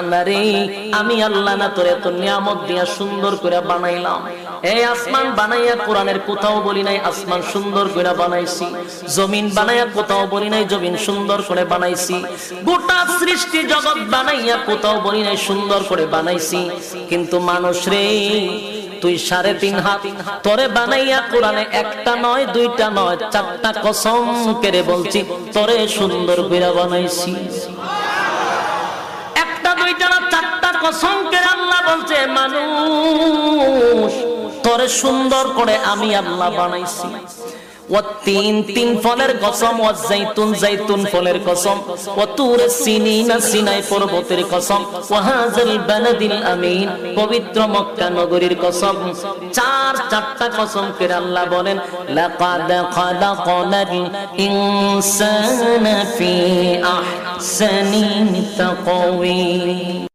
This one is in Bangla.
আরে আমি আল্লাহ না তোরে এত নিয়ামত দিয়া সুন্দর করে বানাইলাম। এই আসমান বানাইয়া কোরআনের কোথাও বলি নাই আসমান সুন্দর করে বানাইছি, জমিন বানাইয়া কোথাও বলি নাই জমিন সুন্দর করে বানাইছি, গোটা সৃষ্টি জগৎ বানাইয়া কোথাও বলি নাই সুন্দর করে বানাইছি। কিন্তু মানুষ রে, তুই 3.5 হাত তোরে বানাইয়া কোরআনে একটা নয় দুইটা নয় 4টা কসম করে বলছি তোরে সুন্দর করে বানাইছি। দুইটা না 4টা কসম করে আল্লাহ বলছে মানুষ তোরে সুন্দর করে আমি আল্লাহ বানাইছি। তিন ফলের কসম, জাইতুন ফলের কসম, সিনাই পর্বতের কসম, ওয়াহাযাল বালাদিল আমিন পবিত্র মক্কা নগরীর কসম। 4টা কসম করে আল্লাহ বলেন লাকাদ খালাকনাল ইনসানা ফি আহসানি তাকওয়িম।